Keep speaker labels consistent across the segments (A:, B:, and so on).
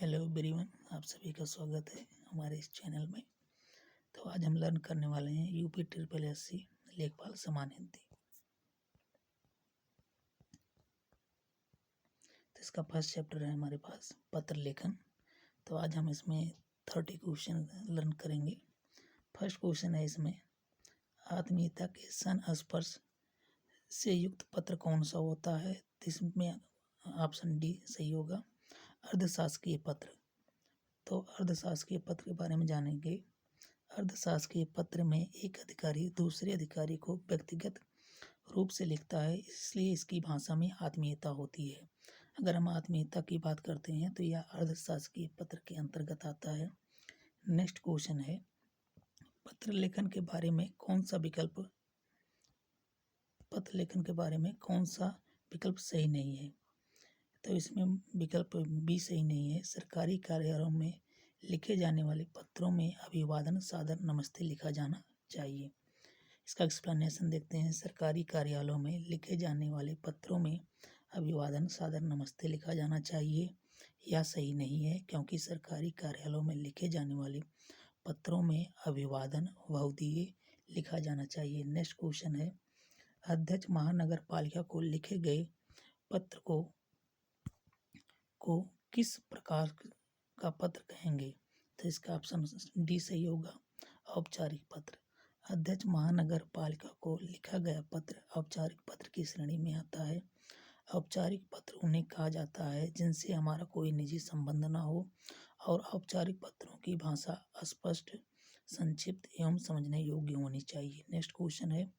A: Hello everyone, आप सभी का स्वागत है हमारे इस चैनल में। तो आज हम लर्न करने वाले हैं यूपी ट्रिपल एससी लेखपाल समान हिंदी। तो इसका फर्स्ट चैप्टर है हमारे पास पत्र लेखन। तो आज हम इसमें 30 क्वेश्चन लर्न करेंगे। फर्स्ट क्वेश्चन है इसमें, आत्मीयता के संस्पर्श से युक्त पत्र कौन सा होता है? तो इसमें ऑप्शन डी सही होगा, अर्धशासकीय पत्र। तो अर्धशासकीय पत्र के बारे में जानेंगे। अर्धशासकीय पत्र में एक अधिकारी दूसरे अधिकारी को व्यक्तिगत रूप से लिखता है, इसलिए इसकी भाषा में आत्मीयता होती है। अगर हम आत्मीयता की बात करते हैं तो यह अर्धशासकीय पत्र के अंतर्गत आता है। नेक्स्ट क्वेश्चन है, पत्र लेखन के बारे में कौन सा विकल्प सही नहीं है? तो इसमें विकल्प बी सही नहीं है। सरकारी कार्यालयों में लिखे जाने वाले पत्रों में अभिवादन सादर नमस्ते लिखा जाना चाहिए। इसका एक्सप्लेनेशन देखते हैं। सरकारी कार्यालयों में लिखे जाने वाले पत्रों में अभिवादन सादर नमस्ते लिखा जाना चाहिए, यह सही नहीं है, क्योंकि सरकारी कार्यालयों में लिखे जाने वाले पत्रों में अभिवादन बहुधीय लिखा जाना चाहिए। नेक्स्ट क्वेश्चन है, अध्यक्ष महानगर पालिका को लिखे गए पत्र को किस प्रकार का पत्र कहेंगे? तो इसका ऑप्शन डी सही होगा, औपचारिक पत्र। अध्यक्ष महानगर पालिका को लिखा गया पत्र औपचारिक पत्र की श्रेणी में आता है। औपचारिक पत्र उन्हें कहा जाता है जिनसे हमारा कोई निजी संबंध न हो, और औपचारिक पत्रों की भाषा स्पष्ट, संक्षिप्त एवं समझने योग्य होनी चाहिए। नेक्स्ट क्वेश्चन है,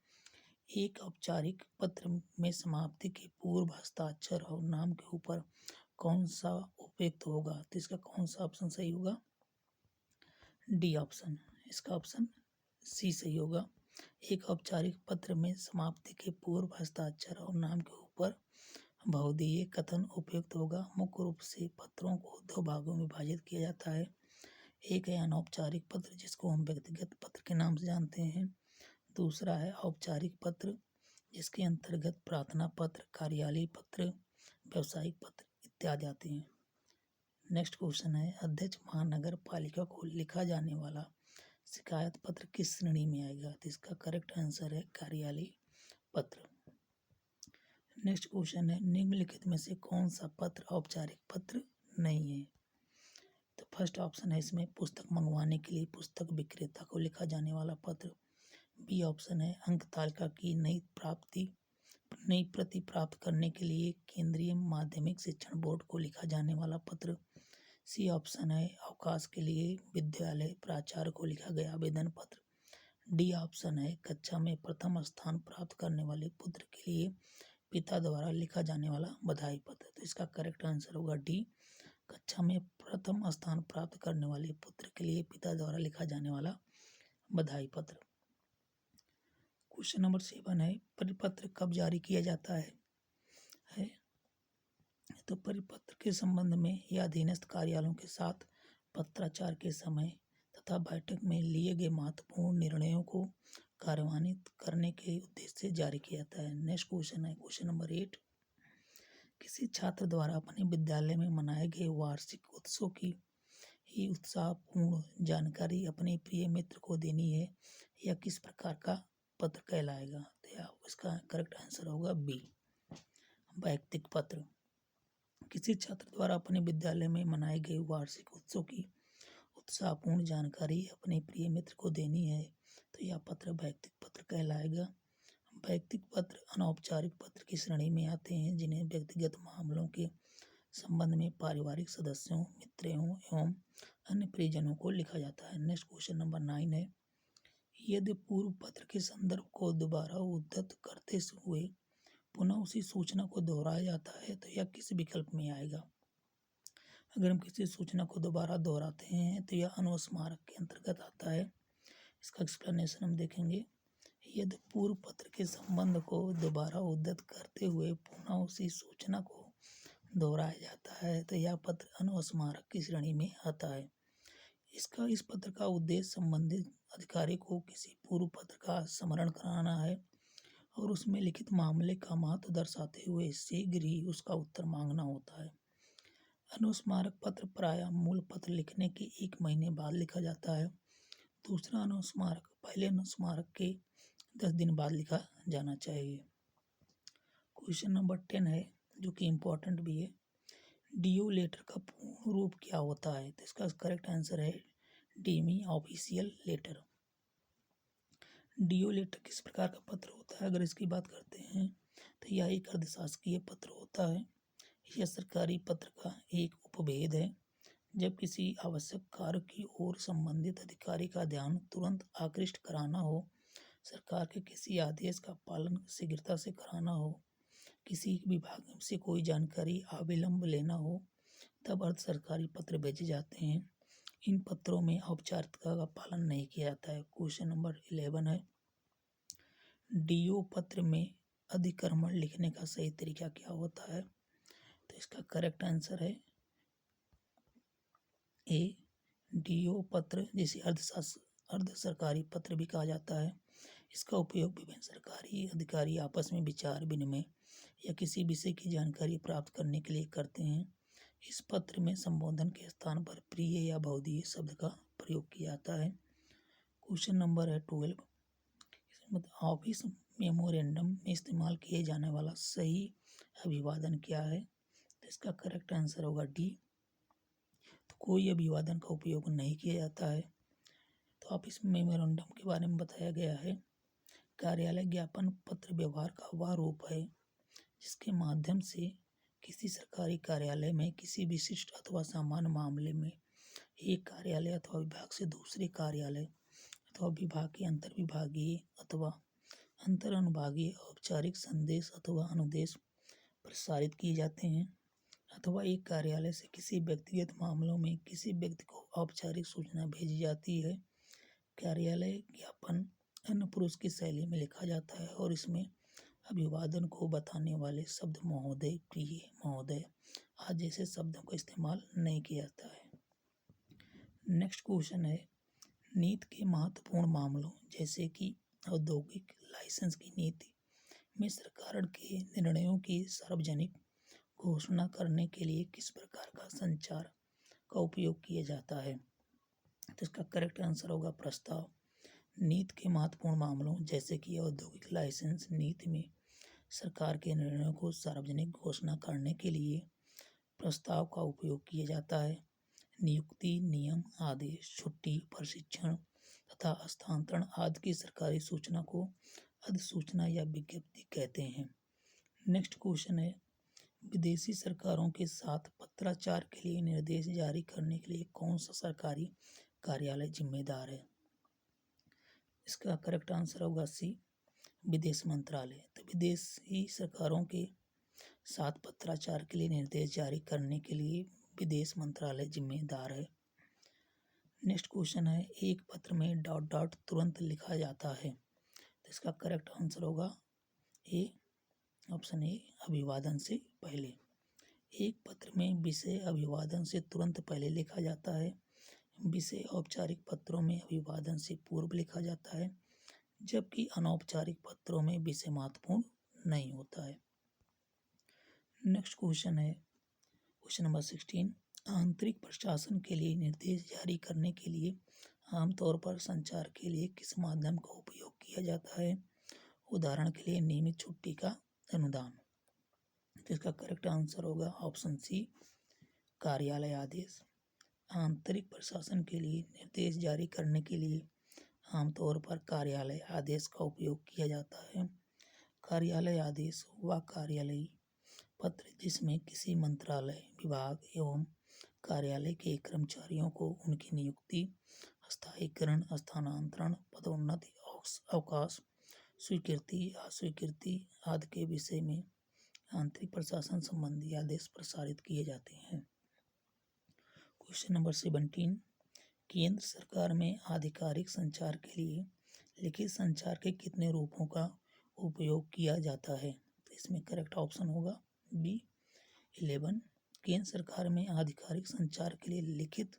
A: एक औपचारिक पत्र में समाप्ति के पूर्व हस्ताक्षर और नाम के ऊपर कौन सा उपयुक्त होगा? तो इसका कौन सा ऑप्शन सही होगा? D option. इसका ऑप्शन सी सही होगा। एक औपचारिक पत्र में समाप्ति के पूर्व हस्ताक्षर और नाम के ऊपर बहुधीय कथन उपयुक्त होगा। मुख्य रूप से पत्रों को दो भागों में विभाजित किया जाता है। एक है अनौपचारिक पत्र, जिसको हम व्यक्तिगत पत्र के नाम से जानते हैं। दूसरा है औपचारिक पत्र, जिसके अंतर्गत प्रार्थना पत्र, कार्यालय पत्र, व्यावसायिक पत्र इत्यादि आते हैं। नेक्स्ट क्वेश्चन है, अध्यक्ष महानगर पालिका को लिखा जाने वाला शिकायत पत्र किस श्रेणी में आएगा? तो इसका करेक्ट आंसर है कार्यालय पत्र। नेक्स्ट क्वेश्चन है, निम्नलिखित में से कौन सा पत्र औपचारिक पत्र नहीं है? तो फर्स्ट ऑप्शन है इसमें, पुस्तक मंगवाने के लिए पुस्तक विक्रेता को लिखा जाने वाला पत्र। बी ऑप्शन है, अंक तालिका की नई प्रति प्राप्त करने के लिए केंद्रीय माध्यमिक शिक्षण बोर्ड को लिखा जाने वाला पत्र। सी ऑप्शन है, अवकाश के लिए विद्यालय प्राचार्य को लिखा गया आवेदन पत्र। डी ऑप्शन है, कक्षा में प्रथम स्थान प्राप्त करने वाले पुत्र के लिए पिता द्वारा लिखा जाने वाला बधाई पत्र। तो इसका करेक्ट आंसर होगा डी, कक्षा में प्रथम स्थान प्राप्त करने वाले पुत्र के लिए पिता द्वारा लिखा जाने वाला बधाई पत्र। क्वेश्चन नंबर 7 है, परिपत्र कब जारी किया जाता है? तो परिपत्र के संबंध में या अधीनस्थ कार्यालयों के साथ पत्राचार के समय तथा बैठक में लिए गए महत्वपूर्ण निर्णयों को कार्यान्वित करने के उद्देश्य से जारी किया जाता है। नेक्स्ट क्वेश्चन है क्वेश्चन नंबर 8, किसी छात्र द्वारा अपने विद्यालय में मनाए गए वार्षिक उत्सव की ही उत्साहपूर्ण जानकारी अपने प्रिय मित्र को देनी है, यह किस प्रकार का पत्र कहलाएगा? तो इसका करेक्ट आंसर होगा बी, वैयक्तिक पत्र। किसी छात्र द्वारा अपने विद्यालय में मनाए गए वार्षिक उत्सव की उत्साहपूर्ण जानकारी अपने प्रिय मित्र को देनी है, तो यह पत्र वैयक्तिक पत्र कहलाएगा। वैयक्तिक पत्र अनौपचारिक पत्र की श्रेणी में आते हैं, जिन्हें व्यक्तिगत मामलों के संबंध में पारिवारिक सदस्यों, मित्रों एवं अन्य परिजनों को लिखा जाता है। नेक्स्ट क्वेश्चन नंबर 9 है, यदि पूर्व पत्र के संदर्भ को दोबारा उद्धृत करते हुए पुनः उसी सूचना को दोहराया जाता है, तो यह किस विकल्प में आएगा? अगर हम किसी सूचना को दोबारा दोहराते हैं तो यह अनुस्मारक के अंतर्गत आता है। इसका एक्सप्लेनेशन हम देखेंगे। यदि पूर्व पत्र के संबंध को दोबारा उद्धृत करते हुए पुनः उसी सूचना को दोहराया जाता है, तो यह पत्र अनुस्मारक की श्रेणी में आता है। इस पत्र का उद्देश्य संबंधित अधिकारी को किसी पूर्व पत्र का स्मरण कराना है और उसमें लिखित मामले का महत्व दर्शाते हुए शीघ्र ही उसका उत्तर मांगना होता है। अनुस्मारक पत्र प्रायः मूल पत्र लिखने के 1 महीने बाद लिखा जाता है। दूसरा अनुस्मारक पहले अनुस्मारक के 10 दिन बाद लिखा जाना चाहिए। क्वेश्चन नंबर 10 है जो कि इम्पोर्टेंट भी है। डीओ लेटर का पूर्ण रूप क्या होता है? तो इसका करेक्ट आंसर है डीमी ऑफिशियल लेटर। डीओ लेटर किस प्रकार का पत्र होता है? अगर इसकी बात करते हैं तो यह एक अर्धशासकीय पत्र होता है। यह सरकारी पत्र का एक उपभेद है जब किसी आवश्यक कार्य की ओर संबंधित अधिकारी का ध्यान तुरंत आकृष्ट कराना हो, सरकार के किसी आदेश का पालन शीघ्रता से कराना हो, किसी विभाग से कोई जानकारी अविलंब लेना हो, तब अर्ध सरकारी पत्र भेजे जाते हैं। इन पत्रों में औपचारिकता का पालन नहीं किया जाता है। क्वेश्चन नंबर 11 है, डीओ पत्र में अधिक्रमण लिखने का सही तरीका क्या होता है? तो इसका करेक्ट आंसर है ए, डीओ पत्र जिसे अर्ध सरकारी पत्र भी कहा जाता है। इसका उपयोग विभिन्न सरकारी अधिकारी आपस में विचार विनिमय या किसी विषय की जानकारी प्राप्त करने के लिए करते हैं। इस पत्र में संबोधन के स्थान पर प्रिय या बहुधीय शब्द का प्रयोग किया जाता है। क्वेश्चन नंबर है 12, ऑफिस मेमोरेंडम में इस्तेमाल किए जाने वाला सही अभिवादन क्या है? तो इसका करेक्ट आंसर होगा डी, तो कोई अभिवादन का उपयोग नहीं किया जाता है। तो ऑफिस मेमोरेंडम के बारे में बताया गया है, कार्यालय ज्ञापन पत्र व्यवहार का वह रूप है जिसके माध्यम से किसी सरकारी कार्यालय में किसी विशिष्ट अथवा सामान्य मामले में एक कार्यालय अथवा विभाग से दूसरे कार्यालय अथवा विभाग के अंतर्विभागीय अथवा अंतर अनुभागीय औपचारिक संदेश अथवा अनुदेश प्रसारित किए जाते हैं, अथवा एक कार्यालय से किसी व्यक्तिगत मामलों में किसी व्यक्ति को औपचारिक सूचना भेजी जाती है। कार्यालय ज्ञापन अन्य पुरुष की शैली में लिखा जाता है और इसमें अभिवादन को बताने वाले शब्द महोदय, प्रिय, महोदय आदि जैसे शब्दों का इस्तेमाल नहीं किया जाता है। नेक्स्ट क्वेश्चन है, नीति के महत्वपूर्ण मामलों जैसे कि औद्योगिक लाइसेंस की नीति में सरकार के निर्णयों की सार्वजनिक घोषणा करने के लिए किस प्रकार का संचार का उपयोग किया जाता है? तो इसका करेक्ट आंसर होगा प्रस्ताव। नीति के महत्वपूर्ण मामलों जैसे कि औद्योगिक लाइसेंस नीति में सरकार के निर्णयों को सार्वजनिक घोषणा करने के लिए प्रस्ताव का उपयोग किया जाता है। नियुक्ति, नियम, आदेश, छुट्टी, प्रशिक्षण तथा हस्तांतरण आदि की सरकारी सूचना को अधिसूचना या विज्ञप्ति कहते हैं। नेक्स्ट क्वेश्चन है, विदेशी सरकारों के साथ पत्राचार के लिए निर्देश जारी करने के लिए कौन सा सरकारी कार्यालय जिम्मेदार है? इसका करेक्ट आंसर होगा सी, विदेश मंत्रालय। तो विदेशी सरकारों के साथ पत्राचार के लिए निर्देश जारी करने के लिए विदेश मंत्रालय जिम्मेदार है। नेक्स्ट क्वेश्चन है, एक पत्र में डॉट डॉट तुरंत लिखा जाता है। तो इसका करेक्ट आंसर होगा ए, ऑप्शन ए, अभिवादन से पहले। एक पत्र में विषय अभिवादन से तुरंत पहले लिखा जाता है। विषय औपचारिक पत्रों में अभिवादन से पूर्व लिखा जाता है, जबकि अनौपचारिक पत्रों में विषय महत्वपूर्ण नहीं होता है। नेक्स्ट क्वेश्चन है, क्वेश्चन नंबर 16, आंतरिक प्रशासन के लिए निर्देश जारी करने के लिए आमतौर पर संचार के लिए किस माध्यम का उपयोग किया जाता है? उदाहरण के लिए नियमित छुट्टी का अनुदान। तो इसका करेक्ट आंसर होगा ऑप्शन सी, कार्यालय आदेश। आंतरिक प्रशासन के लिए निर्देश जारी करने के लिए आमतौर पर कार्यालय आदेश का उपयोग किया जाता है। कार्यालय आदेश वह कार्यालयी पत्र जिसमें किसी मंत्रालय, विभाग एवं कार्यालय के कर्मचारियों को उनकी नियुक्ति, स्थायीकरण, स्थानांतरण, पदोन्नति, अवकाश, स्वीकृति, अस्वीकृति आदि के विषय में आंतरिक प्रशासन संबंधी आदेश प्रसारित किए जाते हैं। क्वेश्चन नंबर 17, केंद्र सरकार में आधिकारिक संचार के लिए लिखित संचार के कितने रूपों का उपयोग किया जाता है? तो इसमें करेक्ट ऑप्शन होगा बी, 11। केंद्र सरकार में आधिकारिक संचार के लिए लिखित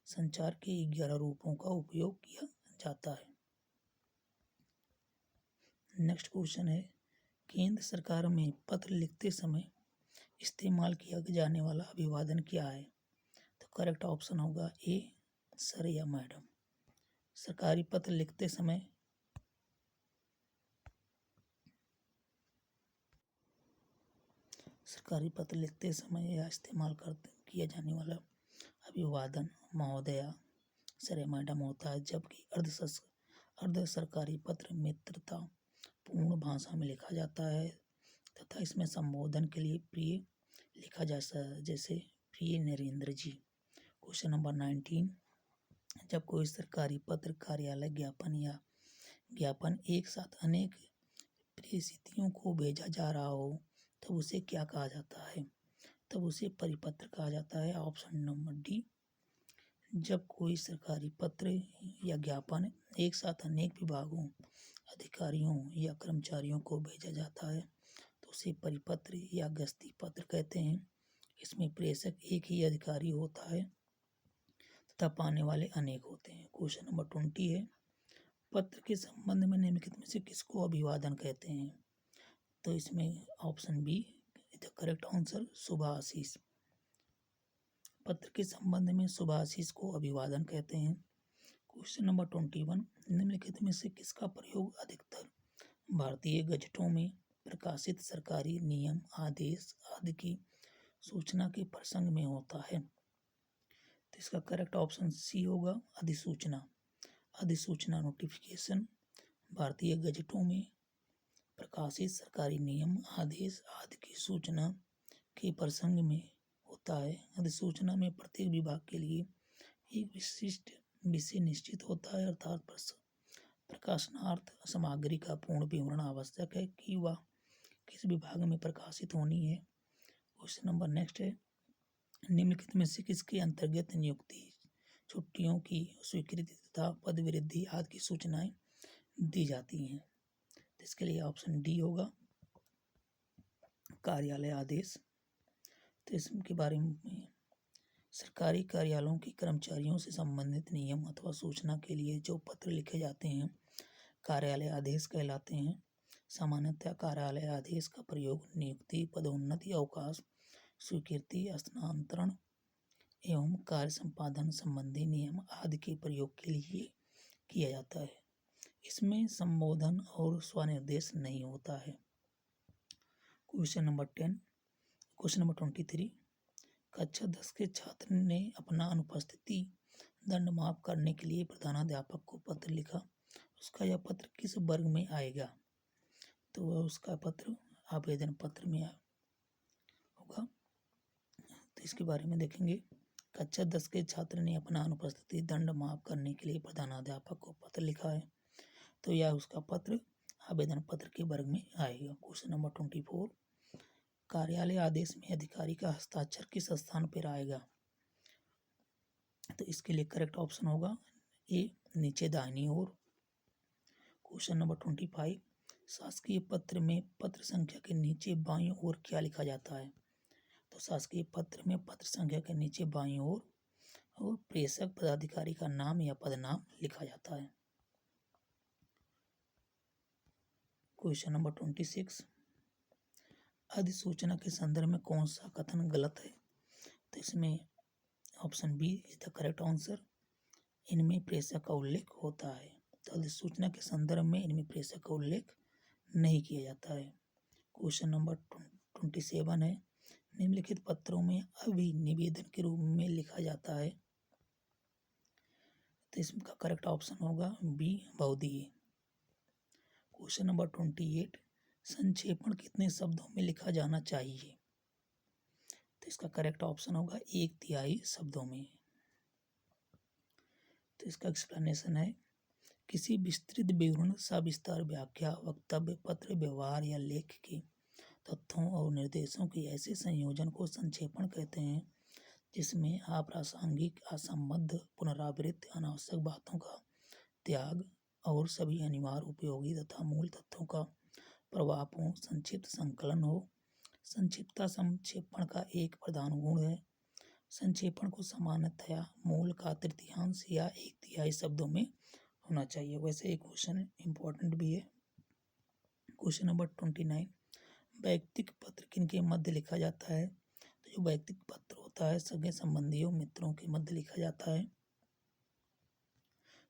A: संचार के 11 रूपों का उपयोग किया जाता है। नेक्स्ट क्वेश्चन है, केंद्र सरकार में पत्र लिखते समय इस्तेमाल किया जाने वाला अभिवादन क्या है? तो करेक्ट ऑप्शन होगा ए, सर या मैडम। सरकारी पत्र लिखते समय या इस्तेमाल किया जाने वाला अभिवादन महोदया, सर या मैडम होता है, जबकि अर्ध सरकारी पत्र मित्रता पूर्ण भाषा में लिखा जाता है तथा इसमें संबोधन के लिए प्रिय लिखा जाता है, जैसे प्रिय नरेंद्र जी। क्वेश्चन नंबर 19, जब कोई सरकारी पत्र, कार्यालय ज्ञापन या ज्ञापन एक साथ अनेक प्रेषितियों को भेजा जा रहा हो तब उसे क्या कहा जाता है? तब उसे परिपत्र कहा जाता है। Option number D. जब कोई सरकारी पत्र या ज्ञापन एक साथ अनेक विभागों, अधिकारियों या कर्मचारियों को भेजा जाता है तो उसे परिपत्र या गस्ती पत्र कहते हैं। इसमें प्रेषक एक ही अधिकारी होता है तथा पाने वाले अनेक होते हैं। क्वेश्चन नंबर 20 है, पत्र के संबंध में निम्नलिखित में से किसको अभिवादन कहते हैं? तो इसमें option B the correct answer, Shubhashish. पत्र के संबंध में शुभाशीष को अभिवादन कहते हैं। क्वेश्चन नंबर 21, निम्नलिखित में से किसका प्रयोग अधिकतर भारतीय गजटों में प्रकाशित सरकारी नियम, आदेश आदि की सूचना के प्रसंग में होता है? तो इसका करेक्ट ऑप्शन सी होगा, अधिसूचना। अधिसूचना नोटिफिकेशन भारतीय गजटों में प्रकाशित सरकारी नियम, आदेश आदि की सूचना के प्रसंग में होता है। अधिसूचना में प्रत्येक विभाग के लिए एक विशिष्ट विषय निश्चित होता है, अर्थात प्रकाशनार्थ सामग्री का पूर्ण विवरण आवश्यक है कि वह किस विभाग में प्रकाशित होनी है। क्वेश्चन नंबर नेक्स्ट है, निम्नलिखित में से किसके अंतर्गत नियुक्ति, छुट्टियों की स्वीकृति तथा पद वृद्धि आदि की सूचनाएं दी जाती हैं? तो इसके लिए ऑप्शन डी होगा, कार्यालय आदेश। तो इसके बारे में सरकारी कार्यालयों के कर्मचारियों से संबंधित नियम अथवा सूचना के लिए जो पत्र लिखे जाते हैं कार्यालय आदेश कहलाते हैं। सामान्यतः कार्यालय आदेश का प्रयोग नियुक्ति, पदोन्नति, अवकाश, स्वीकृति, स्थानांतरण एवं कार्य संपादन संबंधी नियम आदि के प्रयोग के लिए किया जाता है। इसमें संबोधन और स्वनिर्देश नहीं होता है। क्वेश्चन नंबर 23, कक्षा 10 के छात्र ने अपना अनुपस्थिति दंड माफ करने के लिए प्रधानाध्यापक को पत्र लिखा, उसका यह पत्र किस वर्ग में आएगा? तो वह उसका पत्र आवेदन पत्र में होगा। तो इसके बारे में देखेंगे। कक्षा 10 के छात्र ने अपना अनुपस्थिति दंड माफ करने के लिए प्रधानाध्यापक को पत्र लिखा है, तो यह उसका पत्र आवेदन पत्र के वर्ग में आएगा। क्वेश्चन नंबर 24, कार्यालय आदेश में अधिकारी का हस्ताक्षर किस स्थान पर आएगा? तो इसके लिए करेक्ट ऑप्शन होगा ए, नीचे दाहिनी ओर। क्वेश्चन नंबर 25, शासकीय पत्र में पत्र संख्या के नीचे बाईं ओर क्या लिखा जाता है? तो शासकीय पत्र में पत्र संख्या के नीचे बाईं ओर और प्रेषक पदाधिकारी का नाम या पदनाम लिखा जाता है। क्वेश्चन नंबर 26, अधिसूचना के संदर्भ में कौन सा कथन गलत है? तो इसमें option B is the correct answer, इनमें प्रेषक का उल्लेख होता है। तो अधिसूचना के संदर्भ में इनमें प्रेषक का उल्लेख नहीं किया जाता है। क्वेश्चन नंबर 27 है, निम्नलिखित पत्रों में अभिनिवेदन के रूप में लिखा जाता है, तो इसका करेक्ट ऑप्शन होगा बी, बहुधीय। क्वेश्चन नंबर 28, संक्षेपण कितने शब्दों में लिखा जाना चाहिए? तो इसका करेक्ट ऑप्शन होगा 1/3 शब्दों में। तो इसका एक्सप्लेनेशन है, किसी विस्तृत विवरण, सविस्तार व्याख्या, वक्तव्य, पत्र, व्यवहार या लेख के तथ्यों और निर्देशों के ऐसे संयोजन को संक्षेपण कहते हैं जिसमें अप्रासंगिक, असंबद्ध, पुनरावृत्त, अनावश्यक बातों का त्याग और सभी अनिवार्य, उपयोगी तथा मूल तथ्यों का प्रभाव हो, संक्षिप्त संकलन हो। संक्षिप्तता संक्षेपण का एक प्रधान गुण है। संक्षेपण को सामान्यतया मूल का तृतीयांश या 1/3 शब्दों में होना चाहिए। वैसे एक क्वेश्चन इम्पोर्टेंट भी है। क्वेश्चन नंबर 29, वैयक्तिक पत्र किनके मध्य लिखा जाता है? तो जो वैयक्तिक पत्र होता है सगे संबंधियों मित्रों के मध्य लिखा जाता है।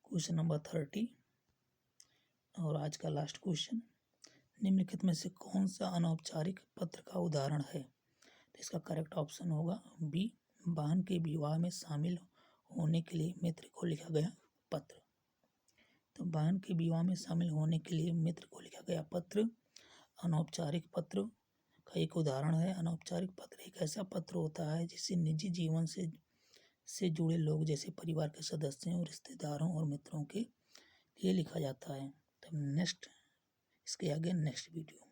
A: क्वेश्चन नंबर 30 और आज का लास्ट क्वेश्चन, निम्नलिखित में से कौन सा अनौपचारिक पत्र का उदाहरण है? तो इसका करेक्ट ऑप्शन होगा बी, बहन के विवाह में शामिल होने के लिए मित्र को लिखा गया पत्र। तो बहन के विवाह में शामिल होने के लिए मित्र को लिखा गया पत्र अनौपचारिक पत्र का एक उदाहरण है। अनौपचारिक पत्र एक ऐसा पत्र होता है जिसे निजी जीवन से जुड़े लोग जैसे परिवार के सदस्यों, रिश्तेदारों और मित्रों के लिए लिखा जाता है। तो नेक्स्ट इसके आगे नेक्स्ट वीडियो।